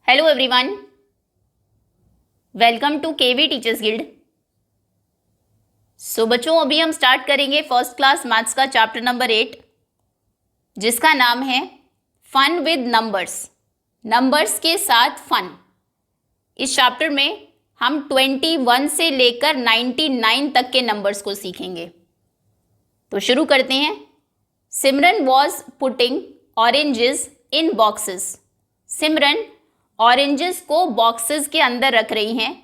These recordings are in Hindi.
Hello everyone, welcome to KV teachers guild. So बच्चों, अभी हम स्टार्ट करेंगे फर्स्ट क्लास मैथ्स का चैप्टर नंबर 8, जिसका नाम है फन विद नंबर्स, नंबर्स के साथ फन। इस चैप्टर में हम 21 से लेकर 99 तक के नंबर्स को सीखेंगे। तो शुरू करते हैं। Simran was putting oranges in boxes. Simran oranges को बॉक्सेस के अंदर रख रही हैं।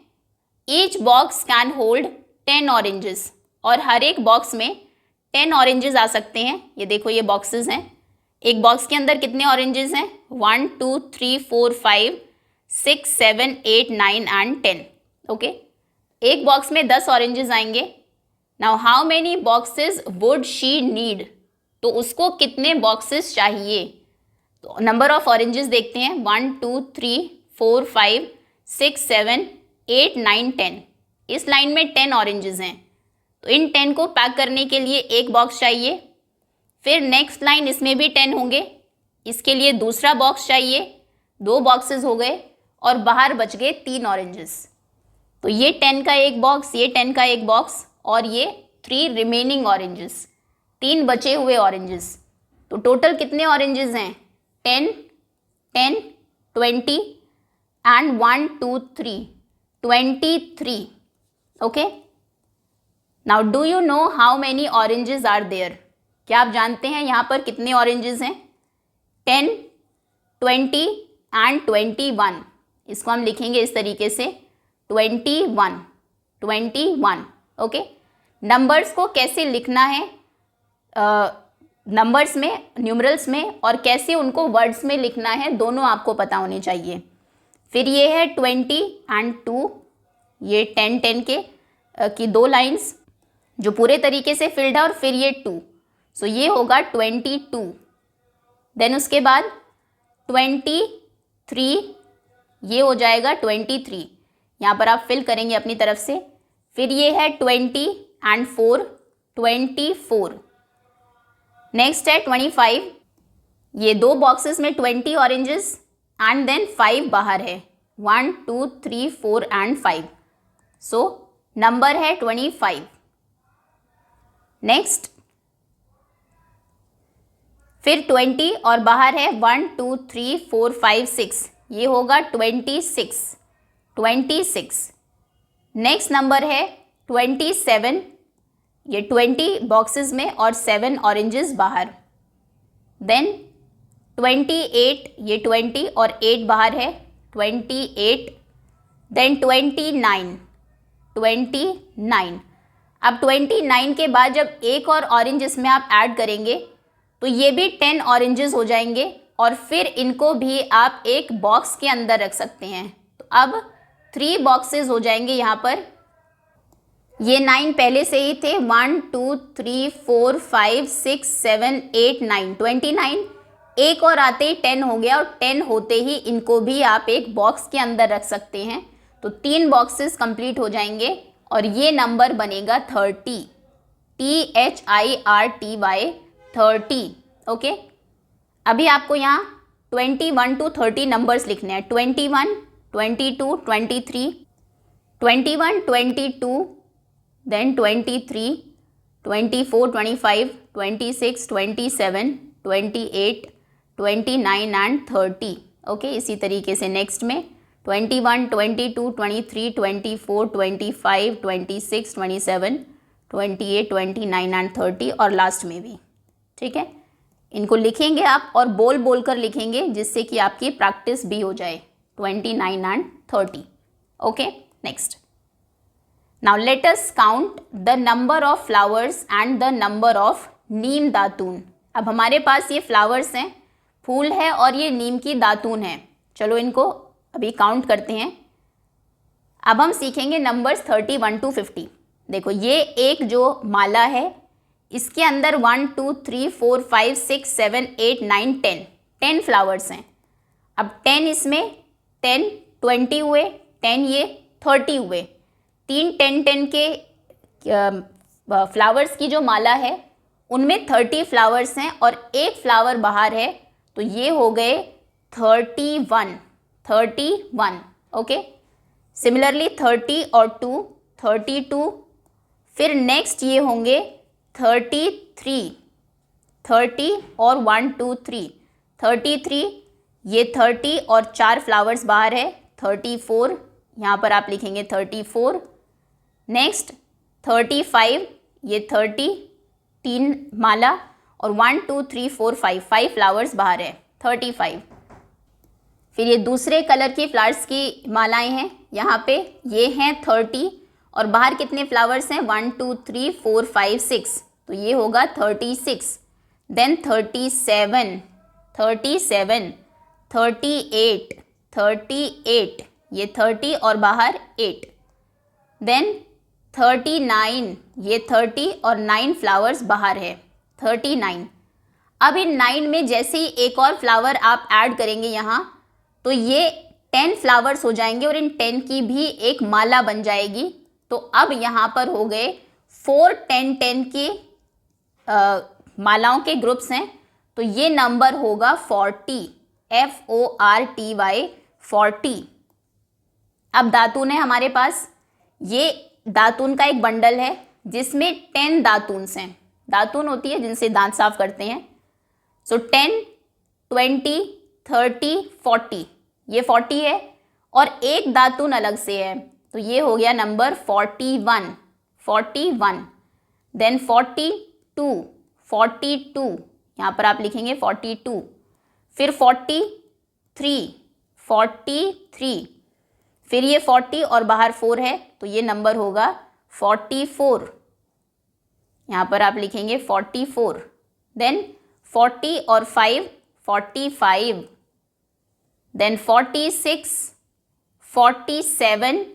Each box can hold 10 oranges, और हर एक बॉक्स में 10 ऑरेंजेस आ सकते हैं। ये देखो, ये बॉक्सेस हैं। एक बॉक्स के अंदर कितने ऑरेंजेस हैं? 1 2 3 4 5 6 7 8 9 एंड 10। ओके, एक बॉक्स में 10 ऑरेंजेस आएंगे। Now how many boxes would she need? तो उसको कितने बॉक्सेस चाहिए? तो नंबर ऑफ ऑरेंजेस देखते हैं। 1 2 3 4 5 6 7 8 9 10। इस लाइन में 10 ऑरेंजेस हैं, तो इन 10 को पैक करने के लिए एक बॉक्स चाहिए। फिर नेक्स्ट लाइन, इसमें भी 10 होंगे, इसके लिए दूसरा बॉक्स चाहिए। 2 बॉक्सेस हो गए और बाहर बच गए 3 ऑरेंजेस। तो ये 10 का एक बॉक्स, ये 10 का एक बॉक्स, और ये 3 रिमेनिंग ऑरेंजेस, 3 बचे हुए ऑरेंजेस। तो टोटल कितने ऑरेंजेस हैं? 10 10 20 and 1 2 3 23। Okay, now do you know how many oranges are there? क्या आप जानते हैं यहाँ पर कितने ऑरेंजेस हैं? 10 20 and 21। इसको हम लिखेंगे इस तरीके से, 21। ओके, नंबर्स को कैसे लिखना है नंबर्स में, न्यूमरल्स में, और कैसे उनको वर्ड्स में लिखना है, दोनों आपको पता होने चाहिए। फिर ये है 20 and 2, ये 10 10 के की 2 लाइंस जो पूरे तरीके से फिल्ड है, और फिर ये 2, सो ये होगा 22। देन उसके बाद 23, ये हो जाएगा 23। यहाँ पर आप फिल करेंगे अपनी तरफ से। फिर ये है 20 and 4, 24। नेक्स्ट है 25, ये 2 बॉक्सेस में 20 ऑरेंजेस एंड देन 5 बाहर है, 1 2 3 4 एंड 5, सो नंबर है 25। नेक्स्ट, फिर 20 और बाहर है 1 2 3 4 5 6, ये होगा 26। नेक्स्ट नंबर है 27, ये 20 बॉक्सेस में और 7 ऑरेंजेस बाहर। देन 28, ये 20 और 8 बाहर है, 28। देन 29। अब 29 के बाद जब एक और ऑरेंज इसमें आप ऐड करेंगे तो ये भी 10 ऑरेंजेस हो जाएंगे, और फिर इनको भी आप एक बॉक्स के अंदर रख सकते हैं। तो अब 3 बॉक्सेस हो जाएंगे यहाँ पर। ये 9 पहले से ही थे, 1 2 3 4 5 6 7 8 9, 29। एक और आते ही 10 हो गया, और 10 होते ही इनको भी आप एक बॉक्स के अंदर रख सकते हैं। तो 3 बॉक्सेस कंप्लीट हो जाएंगे, और ये नंबर बनेगा 30, THIRTY, 30। ओके, अभी आपको यहाँ 21 to 30 नंबर्स लिखने हैं। 21 22 23, 21 22, then 23 24 25 26 27 28 29 एंड 30। ओके, इसी तरीके से नेक्स्ट में 21 22 23 24 25 26 27 28 29 एंड 30, और लास्ट में भी। ठीक है, इनको लिखेंगे आप, और बोल बोल कर लिखेंगे, जिससे कि आपकी प्रैक्टिस भी हो जाए। 29 and 30। Okay, next, now let us count the number of flowers and the number of नीम दातून। अब हमारे पास ये फ्लावर्स हैं, फूल है, और ये नीम की दातून है। चलो इनको अभी काउंट करते हैं। अब हम सीखेंगे नंबर्स 31 to 50। देखो, ये एक जो माला है, इसके अंदर 1 2 3 4 5 6 7 8 9 10 फ्लावर्स हैं। अब 10 इसमें, 10 20 हुए, 10 ये 30 हुए। 3 10 10 के फ्लावर्स की जो माला है, उनमें 30 फ्लावर्स हैं और एक फ्लावर बाहर है, तो ये हो गए 31। 31, ओके। सिमिलरली 30 और 2, 32, फिर नेक्स्ट ये होंगे 33, 30 और 1 2 3, 33, ये 30 और 4 फ्लावर्स बाहर है, 34, यहाँ पर आप लिखेंगे 34, नेक्स्ट 35, ये 30, 3 माला, और 1 2 3 4 5 फ्लावर्स बाहर है, 35। फिर ये दूसरे कलर की फ्लावर्स की मालाएं हैं, यहाँ पे ये हैं 30 और बाहर कितने फ्लावर्स हैं, 1 2 3 4 5 6, तो ये होगा 36। देन 37, 37, 38, 38, ये 30 और बाहर 8। देन 39, ये 30 और 9 फ्लावर्स बाहर है, 39। अब इन 9 में जैसे ही एक और फ्लावर आप ऐड करेंगे यहाँ, तो ये 10 फ्लावर्स हो जाएंगे और इन 10 की भी एक माला बन जाएगी। तो अब यहाँ पर हो गए 4 10 10 की मालाओं के ग्रुप्स हैं, तो ये नंबर होगा 40, FORTY, 40। अब दातून है हमारे पास, ये दातून का एक बंडल है जिसमें 10 दातून्स हैं। दातून होती है जिनसे दांत साफ करते हैं। सो 10, 20, 30, 40, ये 40 है और एक दातून अलग से है, तो ये हो गया नंबर 41, 41। देन 42, 42, यहाँ पर आप लिखेंगे 42, फिर 43, 43, फिर ये 40 और बाहर 4 है, तो ये नंबर होगा 44, यहाँ पर आप लिखेंगे 44। देन 40 और 5, 45, देन 46, 47,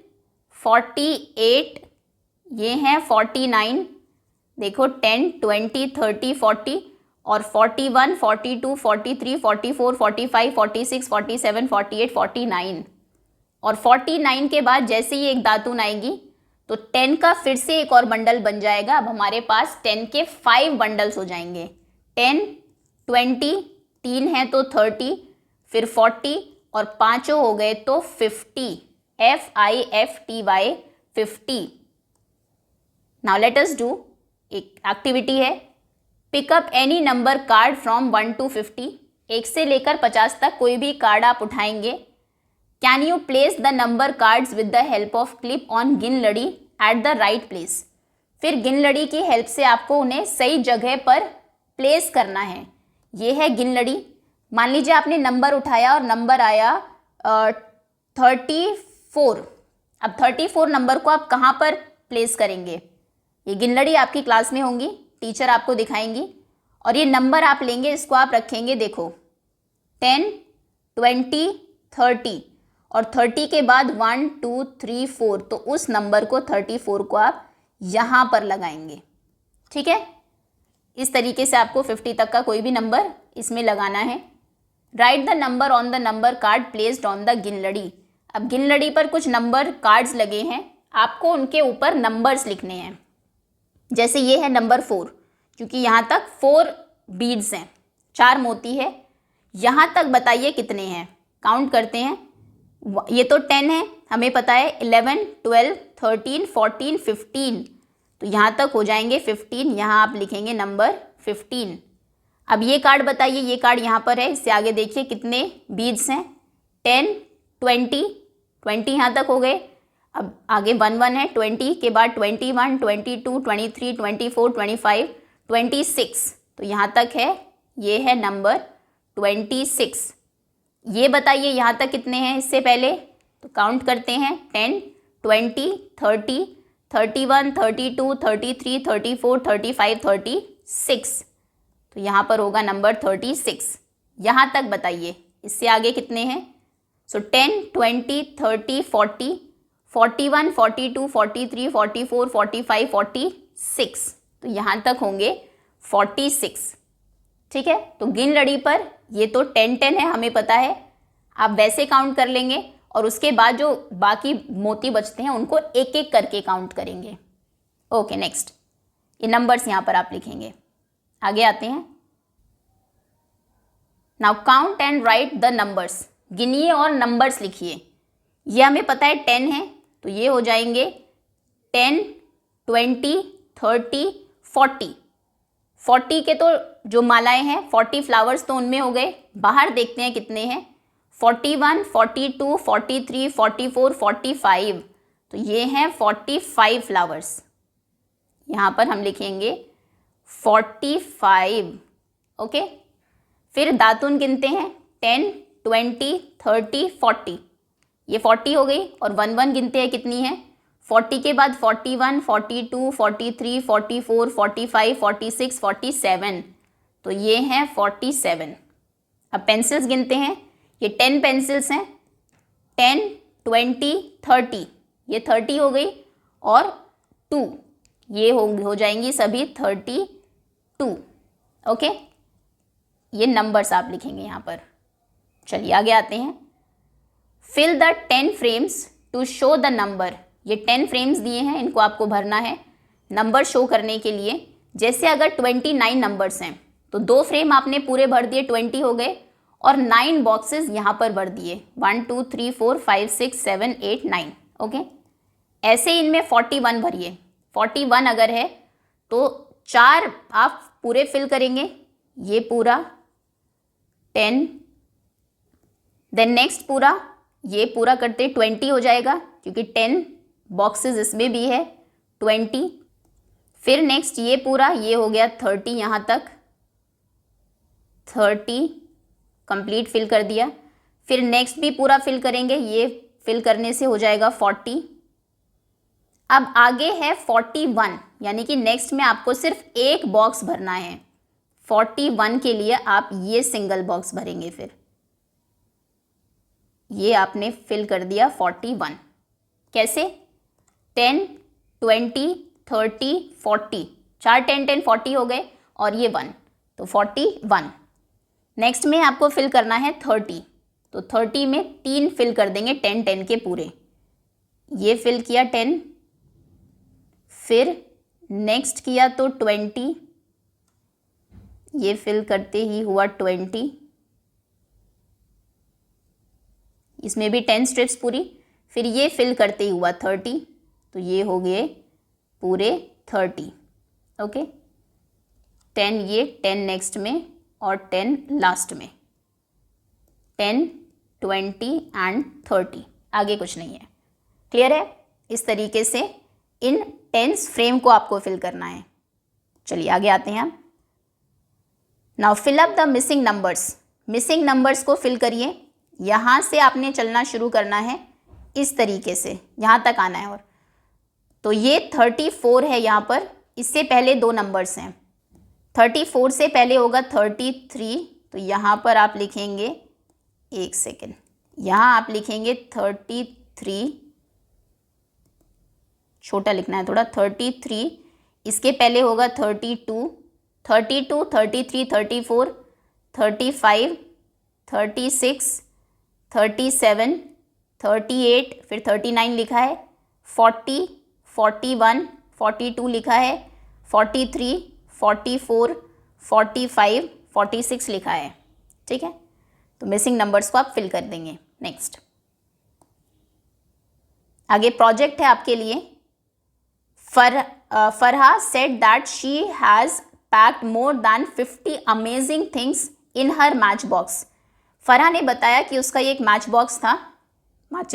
48, ये हैं 49, देखो 10, 20, 30, 40 और 41, 42, 43, 44, 45, 46, 47, 48, 49 और 49 के बाद जैसे ही एक दातून आएगी तो 10 का फिर से एक और बंडल बन जाएगा। अब हमारे पास 10 के 5 बंडल्स हो जाएंगे, 10, 20, 3 है तो 30, फिर 40 और 5 हो गए तो 50, FIFTY, 50। Now let us do, एक एक्टिविटी है, pick up any number card from 1 to 50, 1 से लेकर 50 तक कोई भी कार्ड आप उठाएंगे। Can you place the number cards with the help of clip on गिन लड़ी एट द राइट प्लेस। फिर गिन लड़ी की हेल्प से आपको उन्हें सही जगह पर प्लेस करना है। ये है गिन लड़ी। मान लीजिए आपने नंबर उठाया और नंबर आया 34। अब 34 नंबर को आप कहाँ पर प्लेस करेंगे? ये गिन लड़ी आपकी क्लास में होंगी, टीचर आपको दिखाएंगी और ये नंबर आप लेंगे, इसको आप रखेंगे, देखो 10, 20, 30 और 30 के बाद 1 2 3 4, तो उस नंबर को 34 को आप यहाँ पर लगाएंगे। ठीक है, इस तरीके से आपको 50 तक का कोई भी नंबर इसमें लगाना है। Right the number on the number card placed on the गिन लड़ी। अब गिन लड़ी पर कुछ नंबर कार्ड्स लगे हैं, आपको उनके ऊपर नंबर्स लिखने हैं। जैसे ये है नंबर 4, क्योंकि यहाँ तक 4 बीड्स हैं, 4 मोती है। यहाँ तक बताइए कितने हैं, काउंट करते हैं। ये तो 10 है, हमें पता है 11, 12, 13, 14, 15, तो यहाँ तक हो जाएंगे 15। यहाँ आप लिखेंगे नंबर 15। अब ये कार्ड बताइए, ये कार्ड यहाँ पर है, इससे आगे देखिए कितने बीड्स हैं, 10, 20, 20 यहाँ तक हो गए। अब आगे 1 1 है, 20 के बाद 21, 22, 23, 24, 25, 26, तो यहाँ तक है, ये है नंबर 26। ये बताइए यहाँ तक कितने हैं इससे पहले, तो काउंट करते हैं 10, 20, 30, 31, 32, 33, 34, 35, 36, तो यहाँ पर होगा नंबर 36। यहाँ तक बताइए इससे आगे कितने हैं। सो 10, 20, 30, 40, 41, 42, 43, 44, 45, 46, तो यहाँ तक होंगे 46। ठीक है, तो गिन लड़ी पर ये तो 10 10 है, हमें पता है, आप वैसे काउंट कर लेंगे और उसके बाद जो बाकी मोती बचते हैं उनको एक एक करके काउंट करेंगे। ओके, नेक्स्ट, ये नंबर्स यहाँ पर आप लिखेंगे। आगे आते हैं। Now count and write the numbers. गिनिए और नंबर्स लिखिए। ये हमें पता है 10 है, तो ये हो जाएंगे 10, 20, 30, 40। 40 के तो जो मालाएं हैं, 40 फ्लावर्स तो उनमें हो गए। बाहर देखते हैं कितने हैं, 41, 42, 43, 44, 45। तो ये हैं 45 फ्लावर्स। यहाँ पर हम लिखेंगे 45। ओके, फिर दातुन गिनते हैं 10, 20, 30, 40। ये 40 हो गई। और 1 1 गिनते हैं कितनी है, 40 के बाद 41, 42, 43, 44, 45, 46, 47। तो ये हैं 47। अब पेंसिल्स गिनते हैं, ये 10 पेंसिल्स हैं, 10, 20, 30। ये 30 हो गई। और 2, ये हो जाएंगी सभी 32। ओके, ये नंबर्स आप लिखेंगे यहाँ पर। चलिए आगे आते हैं। Fill the 10 frames to show the number. ये 10 फ्रेम्स दिए हैं, इनको आपको भरना है नंबर शो करने के लिए। जैसे अगर 29 नंबर्स हैं तो 2 फ्रेम आपने पूरे भर दिए, 20 हो गए, और 9 बॉक्सेस यहाँ पर भर दिए, 1 2 3 4 5 6 7 8 9। ओके, ऐसे ही इनमें 41 भरिए। 41 अगर है तो 4 आप पूरे फिल करेंगे, ये पूरा 10, देन नेक्स्ट पूरा, ये पूरा करते 20 हो जाएगा क्योंकि 10 बॉक्सेस इसमें भी है, 20। फिर नेक्स्ट ये पूरा, ये हो गया 30, यहाँ तक 30 कंप्लीट फिल कर दिया। फिर नेक्स्ट भी पूरा फिल करेंगे, ये फिल करने से हो जाएगा 40। अब आगे है 41, यानी कि नेक्स्ट में आपको सिर्फ एक बॉक्स भरना है। 41 के लिए आप ये सिंगल बॉक्स भरेंगे। फिर ये आपने फिल कर दिया 41। कैसे, 10, 20, 30, 40, 4 10 10 40 हो गए, और ये 1, तो 41। नेक्स्ट में आपको फिल करना है 30, तो 30 में 3 फिल कर देंगे 10 10 के पूरे। ये फिल किया 10, फिर नेक्स्ट किया तो 20, ये फिल करते ही हुआ 20, इसमें भी 10 स्ट्रिप्स पूरी। फिर ये फिल करते ही हुआ 30, तो ये हो गए पूरे 30। ओके, 10 ये, 10 नेक्स्ट में, और 10 लास्ट में। 10, 20 एंड 30, आगे कुछ नहीं है। क्लियर है? इस तरीके से इन 10 फ्रेम को आपको फिल करना है। चलिए आगे आते हैं हम। Now fill up the missing numbers. Missing numbers को फिल करिए। यहाँ से आपने चलना शुरू करना है, इस तरीके से यहाँ तक आना है। और तो ये 34 है यहाँ पर, इससे पहले 2 नंबर्स हैं। 34 से पहले होगा 33, तो यहाँ पर आप लिखेंगे, एक सेकेंड, यहाँ आप लिखेंगे 33, छोटा लिखना है थोड़ा, 33। इसके पहले होगा 32, 32, 33, 34, 35, 36, 37, 38, फिर 39 लिखा है, 40, 41, 42 लिखा है, 43, 44, 45, 46 लिखा है। ठीक है, तो मिसिंग नंबर्स को आप फिल कर देंगे। नेक्स्ट आगे प्रोजेक्ट है आपके लिए। Farha said that she has packed more than 50 amazing things in her match box. Farha ने बताया कि उसका ये एक मैच बॉक्स था, मैच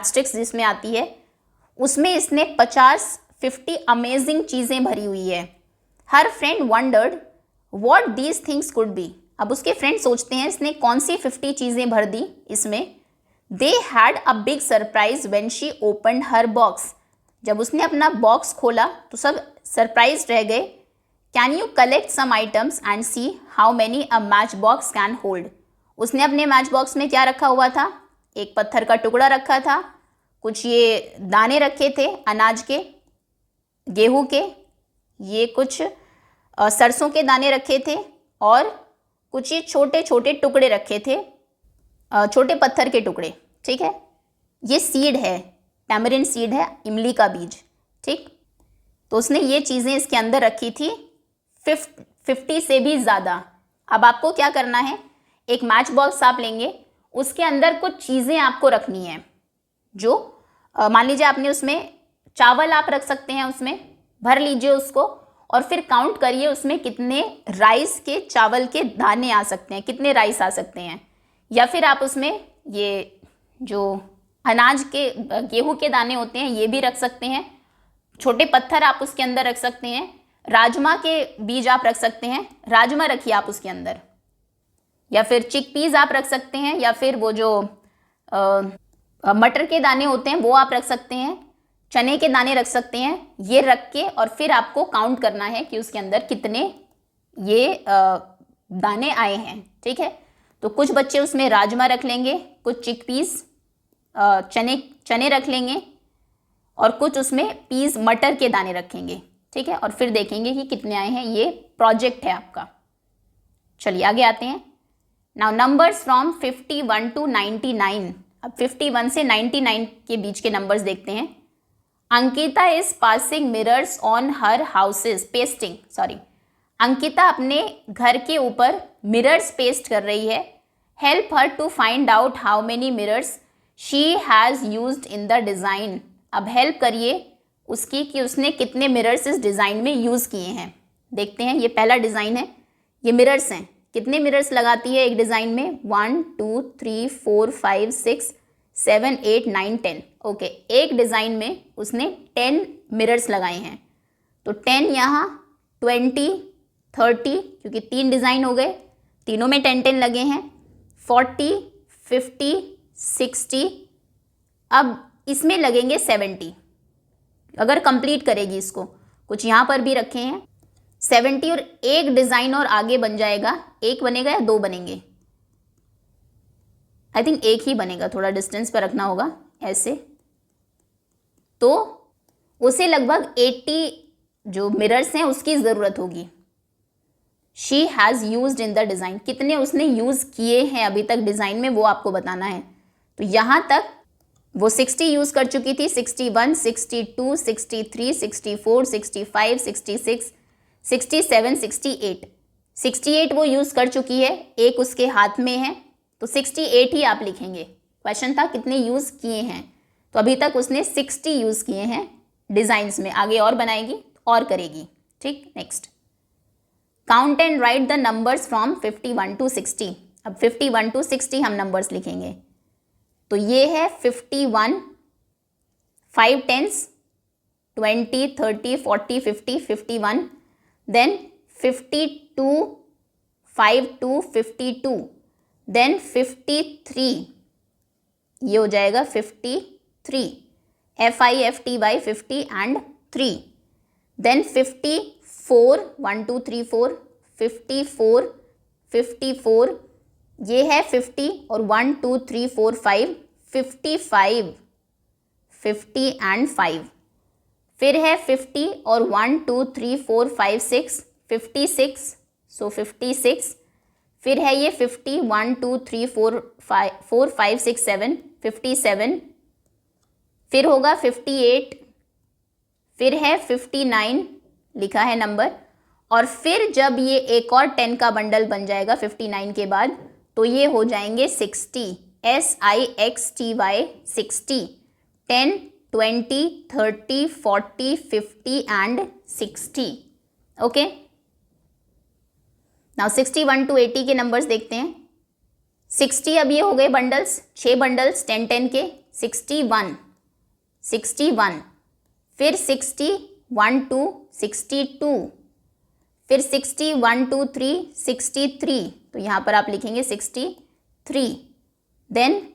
स्टिक्स जिसमें आती है, उसमें इसने 50 अमेजिंग चीज़ें भरी हुई है। हर friend wondered what these things could be. अब उसके फ्रेंड सोचते हैं इसने कौन सी 50 चीज़ें भर दी इसमें। They had a big surprise when she opened her box. जब उसने अपना बॉक्स खोला तो सब सरप्राइज रह गए। Can you collect some items and see how many a match box can hold. उसने अपने मैच बॉक्स में क्या रखा हुआ था, एक पत्थर का टुकड़ा रखा था, कुछ ये दाने रखे थे अनाज के, गेहूं के, ये कुछ सरसों के दाने रखे थे, और कुछ ये छोटे छोटे टुकड़े रखे थे, छोटे पत्थर के टुकड़े। ठीक है, ये सीड है, टैमरिन सीड है, इमली का बीज। ठीक, तो उसने ये चीज़ें इसके अंदर रखी थी 50 से भी ज़्यादा। अब आपको क्या करना है, एक मैच बॉक्स आप लेंगे, उसके अंदर कुछ चीज़ें आपको रखनी है, जो मान लीजिए आपने उसमें चावल आप रख सकते हैं, उसमें भर लीजिए उसको और फिर काउंट करिए उसमें कितने राइस के चावल के दाने आ सकते हैं, कितने राइस आ सकते हैं। या फिर आप उसमें ये जो अनाज के गेहूं के दाने होते हैं ये भी रख सकते हैं, छोटे पत्थर आप उसके अंदर रख सकते हैं, राजमा के बीज आप रख सकते हैं, राजमा रखिए आप उसके अंदर, या फिर चिकपीस आप रख सकते हैं, या फिर वो जो मटर के दाने होते हैं वो आप रख सकते हैं, चने के दाने रख सकते हैं। ये रख के और फिर आपको काउंट करना है कि उसके अंदर कितने ये दाने आए हैं, ठीक है। तो कुछ बच्चे उसमें राजमा रख लेंगे, कुछ चिकपीस चने रख लेंगे और कुछ उसमें पीस मटर के दाने रखेंगे, ठीक है। और फिर देखेंगे कि कितने आए हैं। ये प्रोजेक्ट है आपका। चलिए आगे आते हैं। Now numbers from 51 to 99। अब 51 से 99 के बीच के नंबर्स देखते हैं। Ankita is passing mirrors on her houses pasting, sorry, Ankita अपने घर के ऊपर मिरर्स पेस्ट कर रही है। Help her to find out how many mirrors she has used in the design. अब हेल्प करिए उसकी कि उसने कितने मिरर्स इस डिज़ाइन में यूज़ किए हैं। देखते हैं, ये पहला डिज़ाइन है, ये मिरर्स हैं। कितने मिरर्स लगाती है एक डिज़ाइन में? 1 2 3 4 5 6 7 8 9 10। ओके, एक डिज़ाइन में उसने 10 मिरर्स लगाए हैं। तो 10 यहाँ, 20 30, क्योंकि 3 डिज़ाइन हो गए, तीनों में 10 10 लगे हैं, 40 50 60, अब इसमें लगेंगे 70 अगर कंप्लीट करेगी इसको। कुछ यहाँ पर भी रखे हैं 70, और एक डिज़ाइन और आगे बन जाएगा। एक बनेगा या 2 बनेंगे? आई थिंक एक ही बनेगा, थोड़ा डिस्टेंस पर रखना होगा ऐसे। तो उसे लगभग 80 जो मिरर्स हैं उसकी ज़रूरत होगी। She has used in the design, कितने उसने यूज़ किए हैं अभी तक डिज़ाइन में वो आपको बताना है। तो यहाँ तक वो 60 यूज़ कर चुकी थी, 61 62 63 64 65 66 67 68 68 वो यूज़ कर चुकी है, एक उसके हाथ में है, तो 68 ही आप लिखेंगे। क्वेश्चन था कितने यूज़ किए हैं, तो अभी तक उसने 60 यूज़ किए हैं डिज़ाइंस में। आगे और बनाएगी और करेगी, ठीक। Next, count and write the numbers from 51 to 60। अब 51 टू 60 हम नंबर्स लिखेंगे। तो ये है 51, 5 10s, 20 30 40 50 51, देन 52, 5 2 52, देन 53, ये हो जाएगा 53, FIFTY 50 एंड 3, देन 54, 1 2 3 4 54 54, ये है 50 और 1 2 3 4 5 55 50 एंड 5, फिर है 50 और 1 2 3 4 5 6 56, सो 56, फिर है ये 50 1 2 3 4 5 6 7 57, फिर होगा 58, फिर है 59 लिखा है नंबर, और फिर जब ये एक और 10 का बंडल बन जाएगा 59 के बाद, तो ये हो जाएंगे 60, SIXTY 60, 10 20 30 40 50 and 60। Okay, now 61 to 80 के नंबर्स देखते हैं। 60, अब ये हो गए बंडल्स, 6 बंडल्स 10 10 के, 61 61, फिर 60 1 2 62, फिर 60 1 2 3 63, तो यहाँ पर आप लिखेंगे 63, देन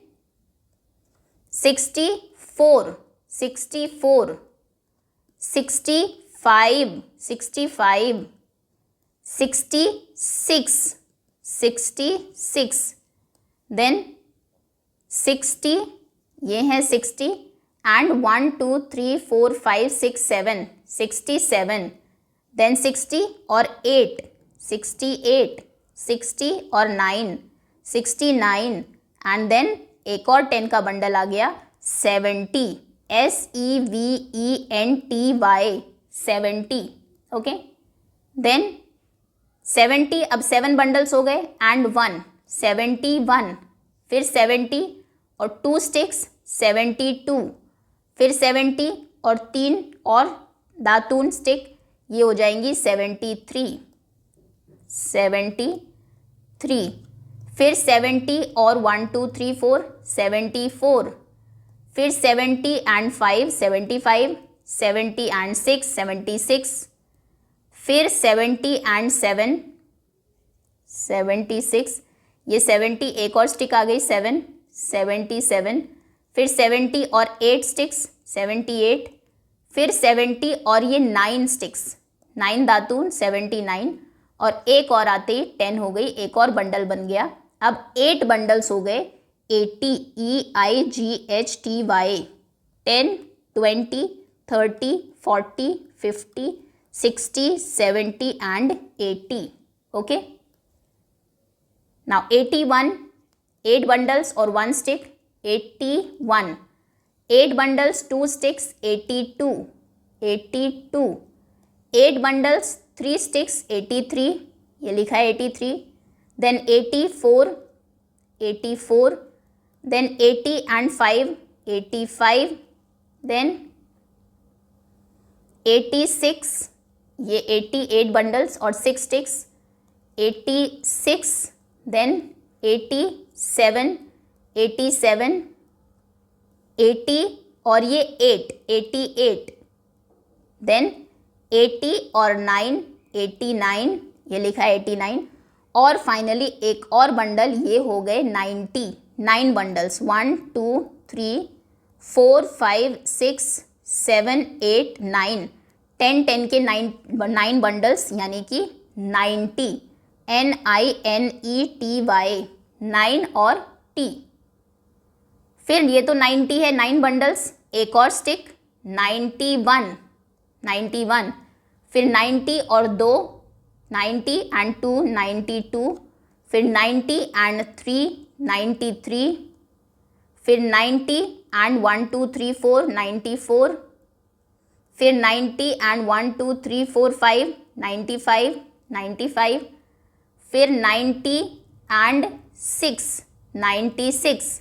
64 64 65 65 66 66, देन 60, ये है 60 एंड 1 2 3 4 5 6 7 67, देन 60 और 8 68 60 और 9 69, एंड देन एक और 10 का बंडल आ गया 70, SEVENTY 70। ओके, देन 70, अब 7 बंडल्स हो गए एंड 1 71, फिर 70 और 2 स्टिक्स 72, फिर 70 और 3 और दातून स्टिक, ये हो जाएंगी 73, फिर 70 और 1 2 3 4 74, फिर 70 एंड 5 75, 70 एंड 6 76, फिर 70 एंड 7 76, ये 70 एक और स्टिक आ गई 7 77, फिर 70 और 8 स्टिक्स 78, फिर 70 और ये 9 स्टिक्स 9 दातून 79, और एक और आते ही 10 हो गई, एक और बंडल बन गया। अब 8 बंडल्स हो गए 80 EIGHTY, 10 20 30 40 50 60 70 and 80. Okay, now 81, 8 bundles or 1 stick 81, 8 bundles 2 sticks 82, 8 bundles 3 sticks 83, ये लिखा है 83, then 84, then 80 and 5 85, then 86, ये 88 bundles और 6 sticks 86, then 87 80 और ये 8 88, then 80 और 9 89, ये लिखा है 89, और फाइनली एक और बंडल, ये हो गए 90, 9 बंडल्स 1 2 3 4 5 6 7 8 9, 10 के 9 बंडल्स यानी कि 90, NINETY, 9 और T। फिर ये तो 90 है, 9 बंडल्स, एक और स्टिक 91, फिर 90 और 2 90 एंड 2 92, फिर 90 एंड 3 93, फिर 90 एंड 1 2 3 4 94, फिर 90 एंड 1 2 3 4 5 95, फिर 90 एंड 6 96,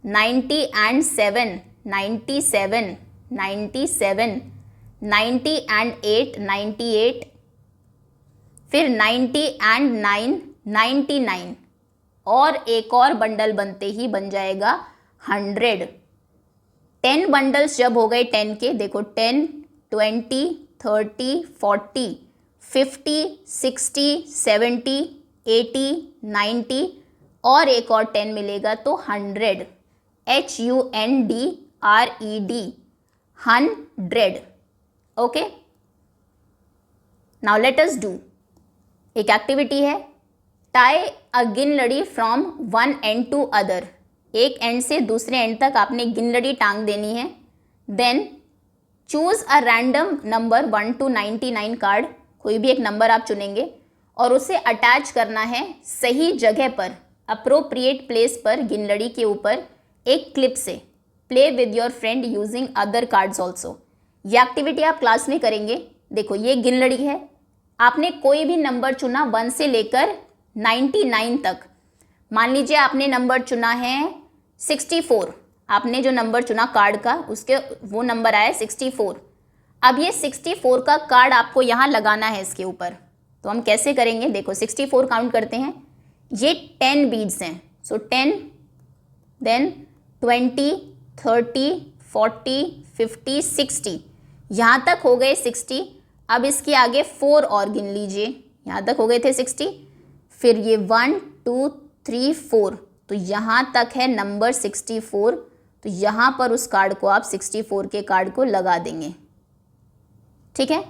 90 एंड 7 97, 90 एंड 8 98, फिर 90 एंड 9 99, और एक और बंडल बनते ही बन जाएगा 100। 10 बंडल्स जब हो गए 10 के, देखो 10 20 30 40 50 60 70 80 90, और एक और 10 मिलेगा तो 100, HUNDRED, 100। Okay, now let us do, एक एक्टिविटी है, टाई अ गिनलड़ी from one end to other, एक एंड से दूसरे एंड तक आपने गिनलड़ी टांग देनी है। Then choose a random number 1 to 99 card, कोई भी एक नंबर आप चुनेंगे और उसे अटैच करना है सही जगह पर, अप्रोप्रिएट प्लेस पर गिनलड़ी के ऊपर एक क्लिप से। Play with your friend using other cards also. ये एक्टिविटी आप क्लास में करेंगे। देखो ये गिनलड़ी है, आपने कोई भी नंबर चुना 1 से लेकर 99 तक। मान लीजिए आपने नंबर चुना है 64, आपने जो नंबर चुना कार्ड का उसके वो नंबर आया 64। अब ये 64 का कार्ड आपको यहाँ लगाना है इसके ऊपर। तो हम कैसे करेंगे, देखो 64 काउंट करते हैं, ये 10 बीड्स हैं, सो 10, देन 20 30 40 50 60, यहाँ तक हो गए 60। अब इसके आगे 4 और गिन लीजिए, यहाँ तक हो गए थे 60, फिर ये 1 2 3 4, तो यहाँ तक है नंबर 64। तो यहाँ पर उस कार्ड को आप 64 के कार्ड को लगा देंगे, ठीक है।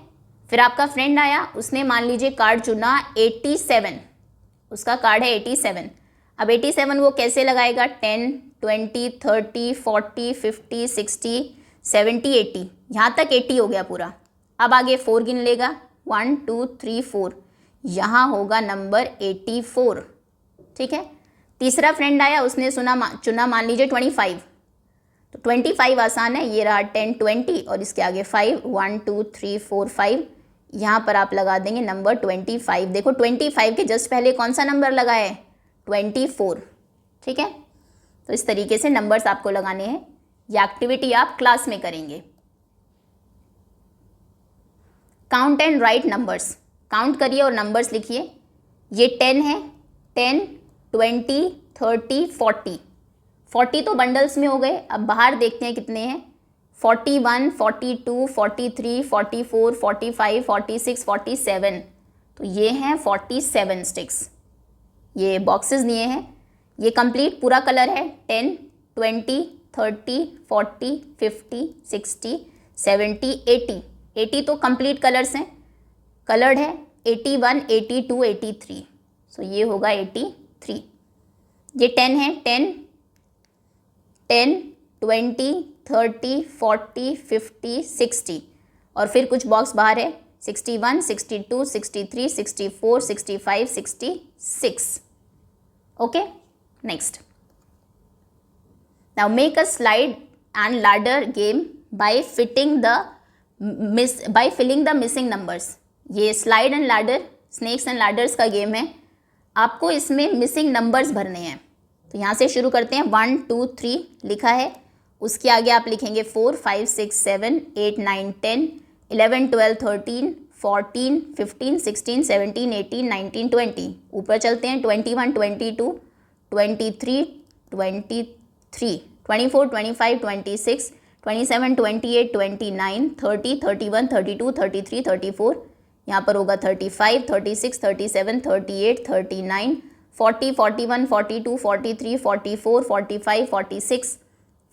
फिर आपका फ्रेंड आया, उसने मान लीजिए कार्ड चुना 87, उसका कार्ड है 87। अब 87 वो कैसे लगाएगा, 10 20 30 40 50 60 70 80, यहाँ तक 80 हो गया पूरा। अब आगे 4 गिन लेगा, 1 2 3 4, यहाँ होगा नंबर 84, ठीक है। तीसरा फ्रेंड आया, उसने चुना मान लीजिए 25, तो 25 आसान है, ये रहा 10 20 और इसके आगे 5, 1 2 3 4 5, यहाँ पर आप लगा देंगे नंबर 25। देखो 25 के जस्ट पहले कौन सा नंबर लगा है, 24, ठीक है। तो इस तरीके से नंबर्स आपको लगाने हैं। ये एक्टिविटी आप क्लास में करेंगे। Count and right numbers, count करिए और नंबर्स लिखिए। ये 10 है, 10, 20, 30, 40। 40 तो बंडल्स में हो गए। अब बाहर देखते हैं कितने हैं। 41, 42, 43, 44, 45, 46, 47। तो ये हैं 47 स्टिक्स। ये बॉक्सेस दिए हैं। ये कंप्लीट पूरा कलर है। 10, 20, 30, 40, 50, 60, 70, 80। 80 तो कंप्लीट कलर्स हैं, कलर्ड है। 81, 82, 83। सो ये होगा 83। ये 10 है, 10, 10, 20, 30, 40, 50, 60। और फिर कुछ बॉक्स बाहर है। 61, 62, 63, 64, 65, 66। Okay, next. Now make a slide and ladder game by filling the missing numbers. ये slide and ladder, snakes and ladders का गेम है। आपको इसमें मिसिंग नंबर्स भरने हैं। तो यहाँ से शुरू करते हैं। 1, 2, 3 लिखा है, उसके आगे आप लिखेंगे 4, 5, 6, 7, 8, 9, 10, 11, 12, 13, 14, 15, 16, 17, 18, 19, 20। ऊपर चलते हैं। 21, 22, 23, 24, 25, 26, 27, 28, 29, 30, 31, 32, 33, 34। यहाँ पर होगा 35, 36, 37, 38, 39, 40, 41, 42, 43, 44, 45, 46,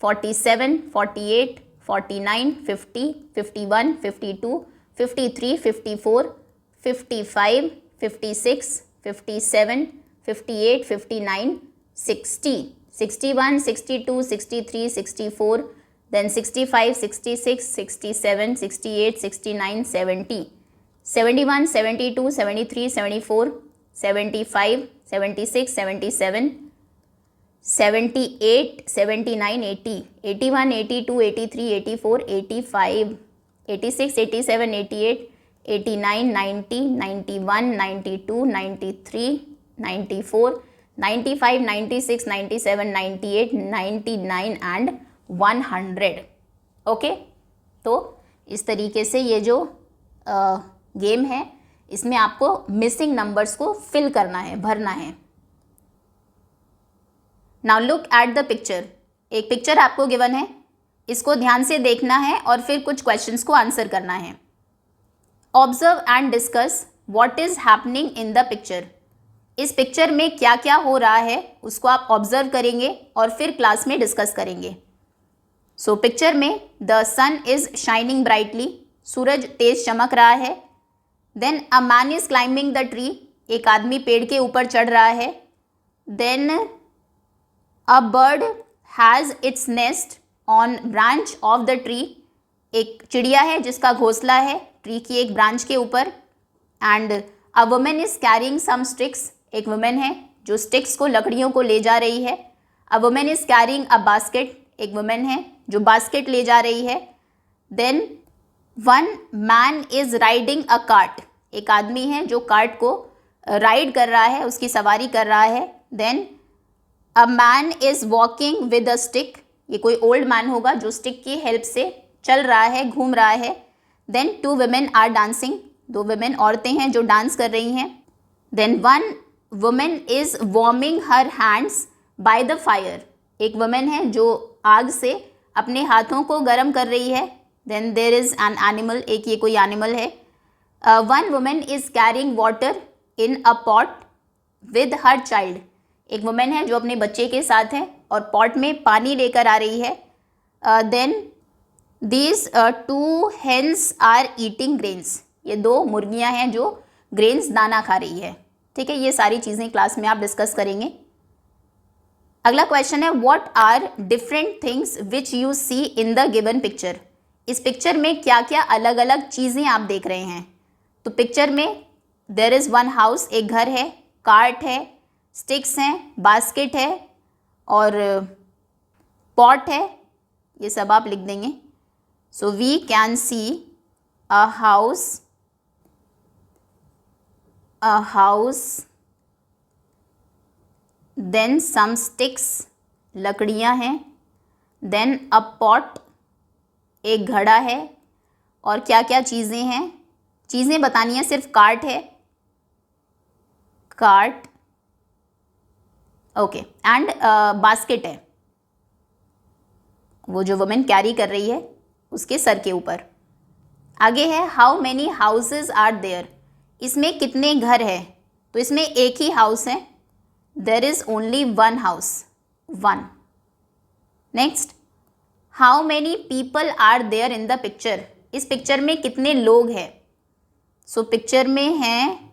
47, 48, 49, 50, 51, 52, 53, 54, 55, 56, 57, 58, 59, 60, 61, 62, 63, 64, then 65, 66, 67, 68, 69, 70, 71, 72, 73, 74, 75, 76, 77, 78, 79, 80, 81, 82, 83, 84, 85, 86, 87, 88, 89, 90, 91, 92, 93, 94, 95, 96, 97, 98, 99 एंड 100। ओके, तो इस तरीके से ये जो गेम है, इसमें आपको मिसिंग नंबर्स को फिल करना है, भरना है। Now look at the picture. एक पिक्चर आपको गिवन है, इसको ध्यान से देखना है और फिर कुछ क्वेश्चंस को आंसर करना है। Observe and discuss what is happening in the picture. इस पिक्चर में क्या क्या हो रहा है उसको आप ऑब्जर्व करेंगे और फिर क्लास में डिस्कस करेंगे। सो पिक्चर में the sun is shining brightly, सूरज तेज चमक रहा है। Then a man is climbing the tree, एक आदमी पेड़ के ऊपर चढ़ रहा है। Then a bird has its nest on branch of the tree, एक चिड़िया है जिसका घोंसला है ट्री की एक ब्रांच के ऊपर। And a women is carrying some sticks, एक वुमेन है जो स्टिक्स को, लकड़ियों को ले जा रही है। A women is carrying a basket, एक वुमेन है जो बास्केट ले जा रही है। Then one man is riding a cart, एक आदमी है जो कार्ट को राइड कर रहा है, उसकी सवारी कर रहा है। Then a man is walking with a stick, ये कोई ओल्ड मैन होगा जो स्टिक की हेल्प से चल रहा है, घूम रहा है। Then two women are dancing, दो वुमेन औरतें हैं जो डांस कर रही हैं। Then one women is warming her hands by the fire, एक वुमेन है जो आग से अपने हाथों को गर्म कर रही है। Then there is an animal, एक ये कोई एनिमल है। One women is carrying water in a pot with her child, एक वुमेन है जो अपने बच्चे के साथ है और पॉट में पानी लेकर आ रही है। Then these two hens are eating grains, ये दो मुर्गियां हैं जो ग्रेन्स दाना खा रही है। ठीक है, ये सारी चीज़ें क्लास में आप डिस्कस करेंगे। अगला क्वेश्चन है what are different things which you see in the given picture. इस पिक्चर में क्या क्या अलग अलग चीज़ें आप देख रहे हैं। तो पिक्चर में देर इज़ वन हाउस, एक घर है, कार्ट है, स्टिक्स हैं, बास्केट है और पॉट है, ये सब आप लिख देंगे। So we can see a house, then some sticks लकड़ियाँ हैं, देन अ पॉट, एक घड़ा है, और क्या क्या चीज़ें हैं, चीज़ें बतानी है सिर्फ, कार्ट है, कार्ट, ओके, एंड बास्केट है, वो जो वुमेन कैरी कर रही है उसके सर के ऊपर। आगे है how many houses are there, इसमें कितने घर है, तो इसमें एक ही हाउस है, there is only one house, one. Next, how many people are there in the picture, इस पिक्चर में कितने लोग हैं, सो पिक्चर में हैं,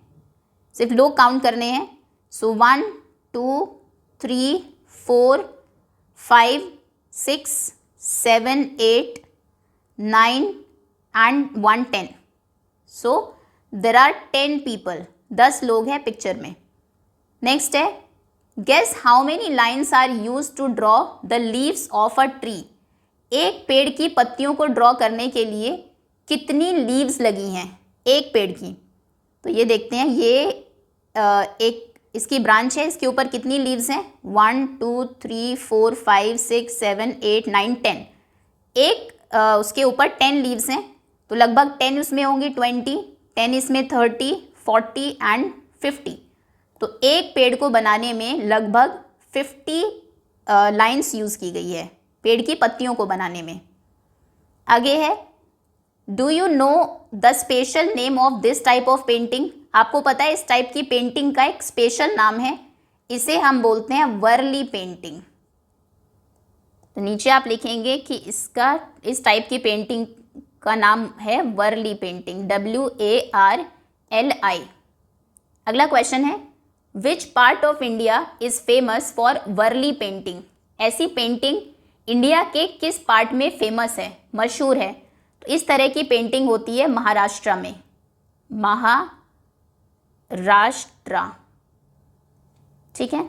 सिर्फ लोग काउंट करने हैं, so 1 2 3 4 5 6 7 8 9 and 1 10, so there are 10 people, 10 लोग हैं पिक्चर में। नेक्स्ट है guess how many lines are use to draw the leaves of a tree, एक पेड़ की पत्तियों को ड्रॉ करने के लिए कितनी लीव्स लगी हैं एक पेड़ की, तो ये देखते हैं, ये एक इसकी ब्रांच है, इसके ऊपर कितनी लीव्स हैं, 1 2 3 4 5 6 7 8 9 10, एक उसके ऊपर 10 लीव्स हैं, तो लगभग 10 उसमें होंगी, 20, 10 इसमें 30 40 एंड 50, तो एक पेड़ को बनाने में लगभग 50 लाइन्स यूज़ की गई है पेड़ की पत्तियों को बनाने में। आगे है do you know the special name of this type of painting, आपको पता है इस टाइप की पेंटिंग का एक स्पेशल नाम है, इसे हम बोलते हैं वर्ली पेंटिंग। तो नीचे आप लिखेंगे कि इसका, इस टाइप की पेंटिंग का नाम है वर्ली पेंटिंग, WARLI। अगला क्वेश्चन है which part of India is famous for Warli painting, ऐसी पेंटिंग इंडिया के किस पार्ट में फेमस है, मशहूर है, तो इस तरह की पेंटिंग होती है महाराष्ट्र में, महाराष्ट्र, ठीक है।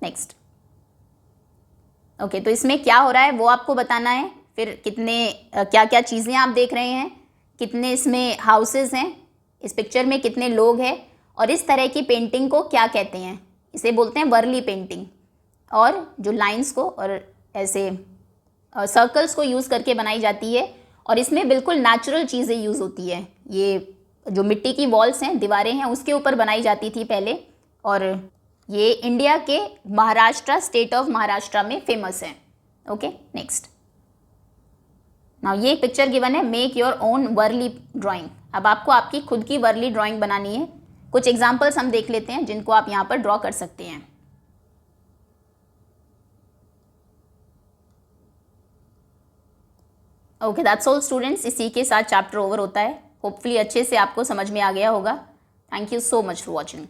नेक्स्ट, ओके, तो इसमें क्या हो रहा है वो आपको बताना है, फिर कितने क्या क्या चीज़ें आप देख रहे हैं, कितने इसमें हाउसेस हैं, इस पिक्चर में कितने लोग हैं, और इस तरह की पेंटिंग को क्या कहते हैं, इसे बोलते हैं वर्ली पेंटिंग। और जो लाइंस को और ऐसे सर्कल्स को यूज़ करके बनाई जाती है, और इसमें बिल्कुल नेचुरल चीज़ें यूज़ होती है, ये जो मिट्टी की वॉल्स हैं, दीवारें हैं, उसके ऊपर बनाई जाती थी पहले, और ये इंडिया के महाराष्ट्र, स्टेट ऑफ महाराष्ट्र में फेमस है। ओके, नेक्स्ट, नाउ ये पिक्चर गिवन है make your own Warli drawing, अब आपको आपकी खुद की वर्ली ड्राइंग बनानी है। कुछ एग्जाम्पल्स हम देख लेते हैं जिनको आप यहाँ पर ड्रॉ कर सकते हैं। ओके, दैट्स ऑल स्टूडेंट्स, इसी के साथ चैप्टर ओवर होता है। होपफुली अच्छे से आपको समझ में आ गया होगा। Thank you so much for watching.